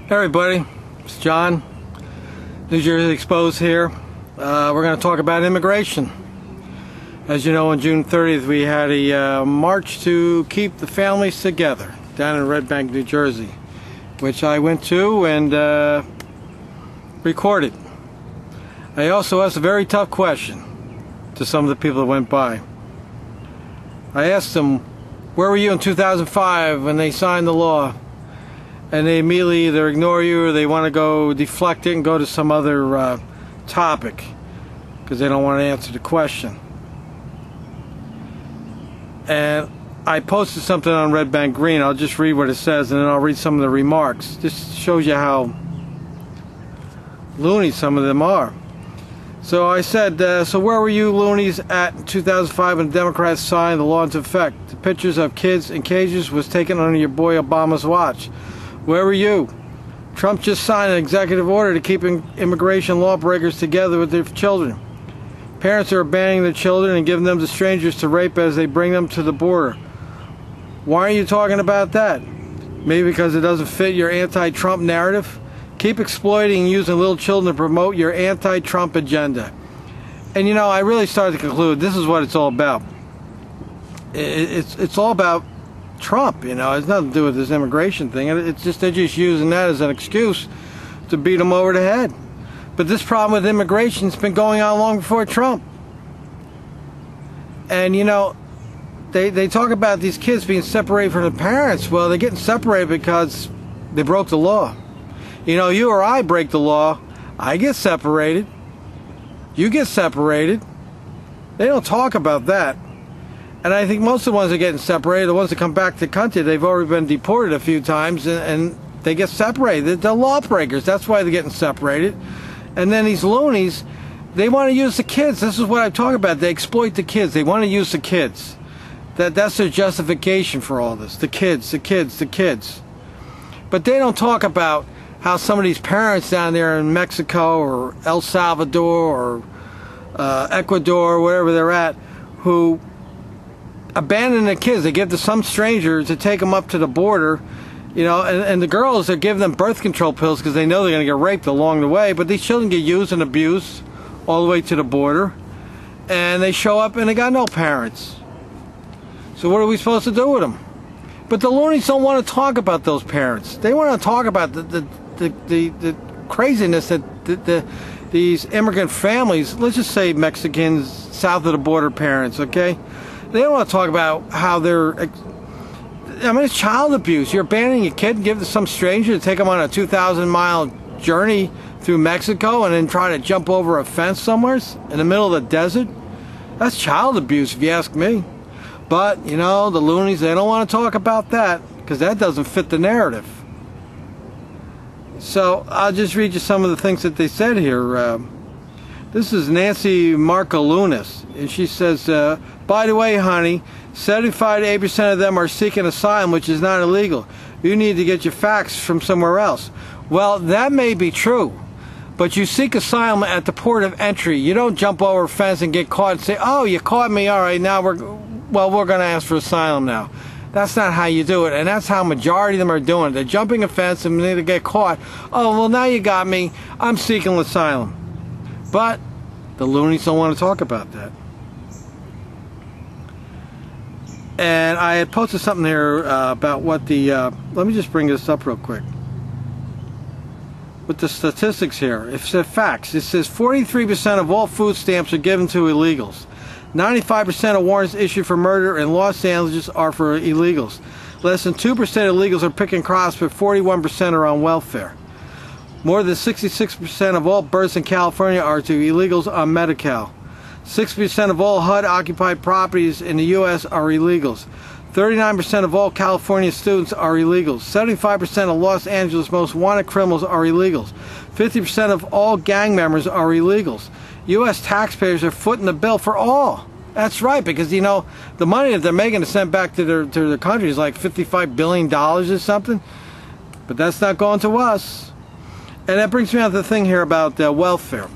Hey everybody, it's John, New Jersey Exposed here. We're going to talk about immigration. As you know, on June 30th we had a march to keep the families together down in Red Bank, New Jersey, which I went to and recorded. I also asked a very tough question to some of the people that went by. I asked them, where were you in 2005 when they signed the law? And they immediately either ignore you or they want to go deflect it and go to some other topic because they don't want to answer the question. And I posted something on Red Bank Green. I'll just read what it says and then I'll read some of the remarks. This shows you how loony some of them are. So I said, so where were you loonies at 2005 when the Democrats signed the law into effect? The pictures of kids in cages was taken under your boy Obama's watch. Where were you? Trump just signed an executive order to keep immigration lawbreakers together with their children. Parents are abandoning their children and giving them to strangers to rape as they bring them to the border. Why are you talking about that? Maybe because it doesn't fit your anti-Trump narrative? Keep exploiting and using little children to promote your anti-Trump agenda. And you know, I really started to conclude this is what it's all about. It's all about Trump, you know. It has nothing to do with this immigration thing. It's just they're just using that as an excuse to beat him over the head. But this problem with immigration has been going on long before Trump. And you know, they talk about these kids being separated from their parents. Well, they're getting separated because they broke the law. You know, you or I break the law, I get separated. You get separated. They don't talk about that. And I think most of the ones that are getting separated, the ones that come back to the country, they've already been deported a few times and they get separated. They're lawbreakers. That's why they're getting separated. And then these loonies, they want to use the kids. This is what I'm talking about. They exploit the kids. They want to use the kids. That's their justification for all this. The kids, the kids, the kids. But they don't talk about how some of these parents down there in Mexico or El Salvador or Ecuador or wherever they're at, who abandon the kids. They give to some stranger to take them up to the border, you know, and the girls, they're giving them birth control pills because they know they're going to get raped along the way, but these children get used and abused all the way to the border, and they show up and they got no parents. So what are we supposed to do with them? But the loonies don't want to talk about those parents. They want to talk about the craziness that these immigrant families, let's just say Mexicans, south of the border parents, okay? They don't want to talk about how they're, I mean, it's child abuse. You're abandoning a kid and give it to some stranger to take them on a 2,000-mile journey through Mexico and then try to jump over a fence somewhere in the middle of the desert. That's child abuse, if you ask me. But, you know, the loonies, they don't want to talk about that because that doesn't fit the narrative. So I'll just read you some of the things that they said here. This is Nancy Markolunas, and she says, by the way, honey, 75 to 80% of them are seeking asylum, which is not illegal. You need to get your facts from somewhere else. Well, that may be true, but you seek asylum at the port of entry. You don't jump over a fence and get caught and say, oh, you caught me, all right, now we're going to ask for asylum now. That's not how you do it, and that's how majority of them are doing it. They're jumping a fence and they get caught. Oh, well, now you got me. I'm seeking asylum. But the loonies don't want to talk about that. And I had posted something here about what the, let me just bring this up real quick. With the statistics here, it says facts. It says 43% of all food stamps are given to illegals. 95% of warrants issued for murder in Los Angeles are for illegals. Less than 2% of illegals are picking crops, but 41% are on welfare. More than 66% of all births in California are to illegals on Medi-Cal. 60% of all HUD-occupied properties in the U.S. are illegals. 39% of all California students are illegals. 75% of Los Angeles' most wanted criminals are illegals. 50% of all gang members are illegals. U.S. taxpayers are footing the bill for all. That's right, because, you know, the money that they're making to send back to their country is like $55 billion or something. But that's not going to us. And that brings me on to the thing here about welfare.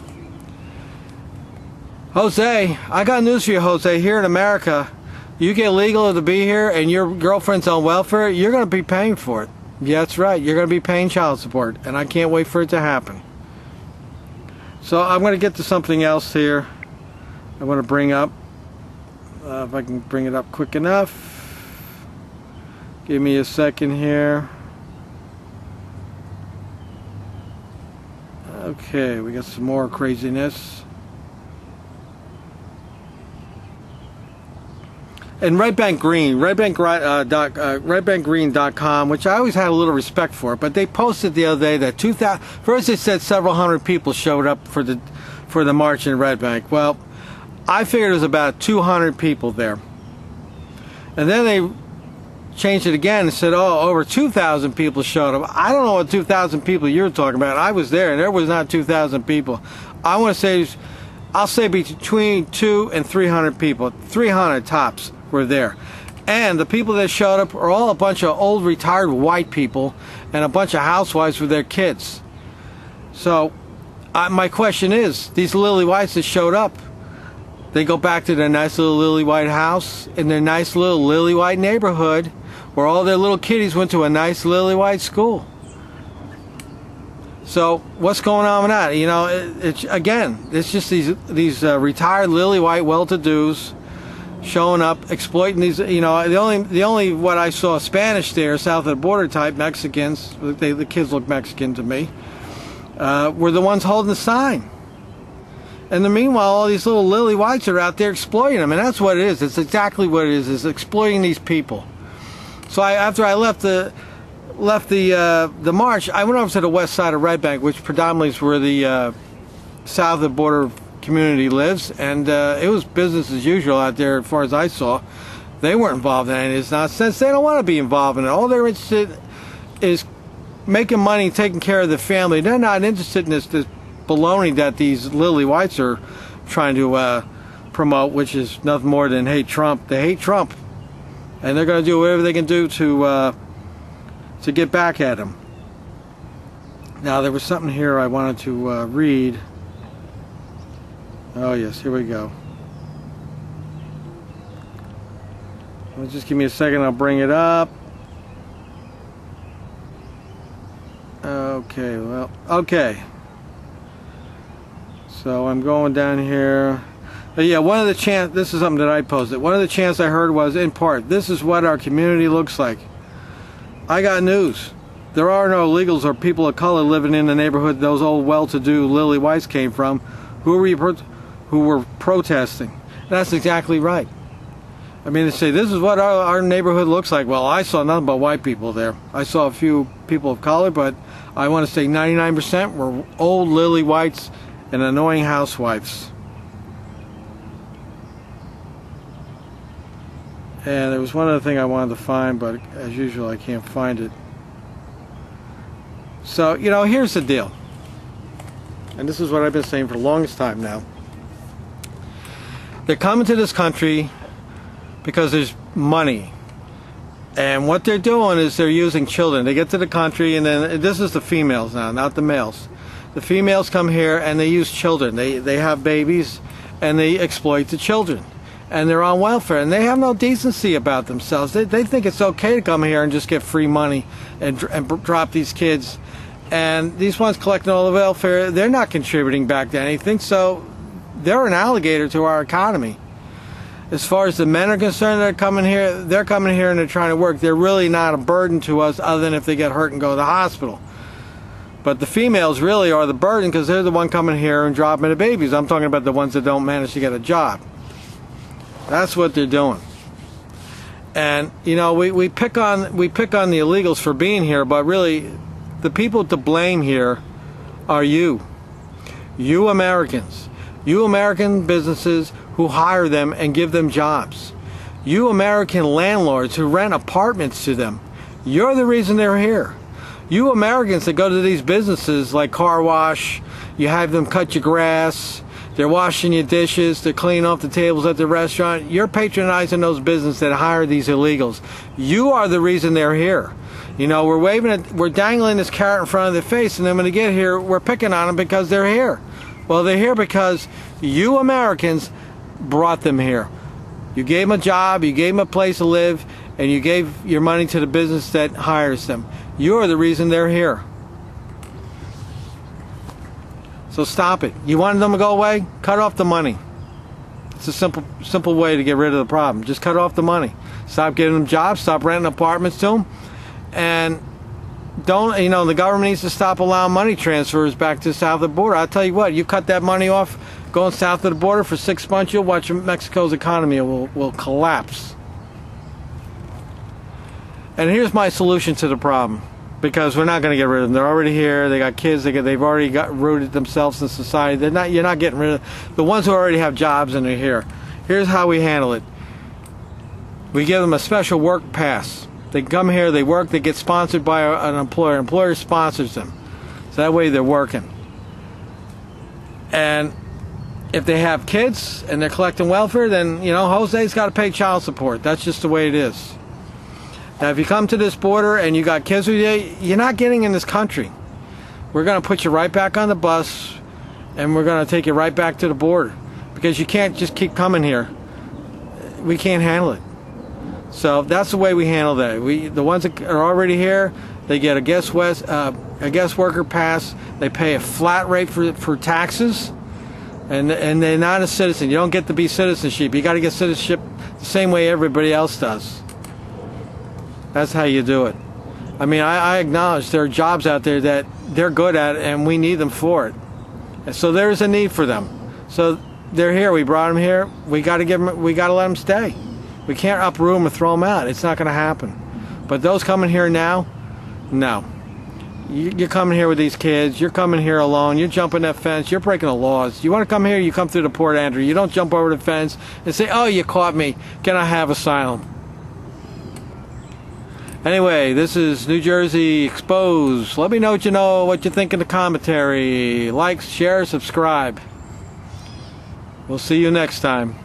Jose, I got news for you, Jose. Here in America, you get legal to be here and your girlfriend's on welfare, you're going to be paying for it. Yeah, that's right. You're going to be paying child support, and I can't wait for it to happen. So I'm going to get to something else here I want to bring up. If I can bring it up quick enough. Give me a second here. Okay, we got some more craziness. And redbankgreen.com, which I always had a little respect for, but they posted the other day that first they said several hundred people showed up for the march in Red Bank. Well, I figured it was about 200 people there. And then they changed it again and said, oh, over 2,000 people showed up. I don't know what 2,000 people you're talking about. I was there, and there was not 2,000 people. I want to say, I'll say between 200 and 300 people. 300 tops were there. And the people that showed up are all a bunch of old retired white people and a bunch of housewives with their kids. So my question is, these lily whites that showed up, they go back to their nice little lily white house in their nice little lily white neighborhood where all their little kiddies went to a nice lily white school. So what's going on with that? You know, it's just these retired lily white well-to-dos showing up, exploiting these. You know, the only what I saw Spanish there, south of the border type Mexicans. The kids look Mexican to me. Were the ones holding the sign. And then meanwhile, all these little lily whites are out there exploiting them, and that's what it is. It's exactly what it is exploiting these people. So after I left the march, I went over to the west side of Red Bank, which predominantly is where the south of the border community lives, and it was business as usual out there as far as I saw. They weren't involved in any of this nonsense. They don't want to be involved in it. All they're interested is making money, taking care of the family. They're not interested in this baloney that these lily whites are trying to promote, which is nothing more than hate Trump. They hate Trump, and they're going to do whatever they can do to get back at him. Now there was something here I wanted to read. Oh yes, here we go. Well, just give me a second, I'll bring it up. Okay, well, okay. So I'm going down here. But yeah, one of the chants, this is something that I posted. One of the chants I heard was, in part, this is what our community looks like. I got news. There are no illegals or people of color living in the neighborhood those old well-to-do lily whites came from who were protesting. And that's exactly right. I mean, they say, this is what our neighborhood looks like. Well, I saw nothing but white people there. I saw a few people of color, but I want to say 99% were old lily whites and annoying housewives. And there was one other thing I wanted to find, but as usual I can't find it. So, you know, here's the deal. And this is what I've been saying for the longest time now. They're coming to this country because there's money. And what they're doing is they're using children. They get to the country, and then this is the females now, not the males. The females come here and they use children. They have babies and they exploit the children. And they're on welfare, and they have no decency about themselves. They think it's okay to come here and just get free money and drop these kids. And these ones collecting all the welfare, they're not contributing back to anything, so they're an alligator to our economy. As far as the men are concerned, they're coming here and they're trying to work. They're really not a burden to us other than if they get hurt and go to the hospital. But the females really are the burden because they're the one coming here and dropping the babies. I'm talking about the ones that don't manage to get a job. That's what they're doing. And you know, we pick on the illegals for being here, but really the people to blame here are you Americans, you American businesses who hire them and give them jobs, you American landlords who rent apartments to them. You're the reason they're here. You Americans that go to these businesses like car wash, you have them cut your grass, they're washing your dishes, they're cleaning off the tables at the restaurant. You're patronizing those businesses that hire these illegals. You are the reason they're here. You know, we're dangling this carrot in front of their face, and then when they get here, we're picking on them because they're here. Well, they're here because you Americans brought them here. You gave them a job, you gave them a place to live, and you gave your money to the business that hires them. You're the reason they're here. So stop it. You wanted them to go away? Cut off the money. It's a simple way to get rid of the problem. Just cut off the money. Stop giving them jobs. Stop renting apartments to them. And don't, the government needs to stop allowing money transfers back to south of the border. I'll tell you what, you cut that money off going south of the border for 6 months, you'll watch Mexico's economy will collapse. And here's my solution to the problem, because we're not going to get rid of them. They're already here. They got kids. They've already got rooted themselves in society. You're not getting rid of the ones who already have jobs and are here. Here's how we handle it. We give them a special work pass. They come here, they work, they get sponsored by an employer. Employer sponsors them. So that way they're working. And if they have kids and they're collecting welfare, then, Jose's got to pay child support. That's just the way it is. Now, if you come to this border and you got kids with you, you're not getting in this country. We're going to put you right back on the bus, and we're going to take you right back to the border, because you can't just keep coming here. We can't handle it. So that's the way we handle that. The ones that are already here, they get a guest worker pass. They pay a flat rate for taxes, and they're not a citizen. You don't get to be citizenship. You got to get citizenship the same way everybody else does. That's how you do it. I mean, I acknowledge there are jobs out there that they're good at, and we need them for it. And so there's a need for them. So they're here. We brought them here. We got to let them stay. We can't uproot them and throw them out. It's not going to happen. But those coming here now, no. You're coming here with these kids. You're coming here alone. You're jumping that fence. You're breaking the laws. You want to come here, you come through the port entry. You don't jump over the fence and say, oh, you caught me. Can I have asylum? Anyway, this is New Jersey Exposed. Let me know what you think in the commentary. Like, share, subscribe. We'll see you next time.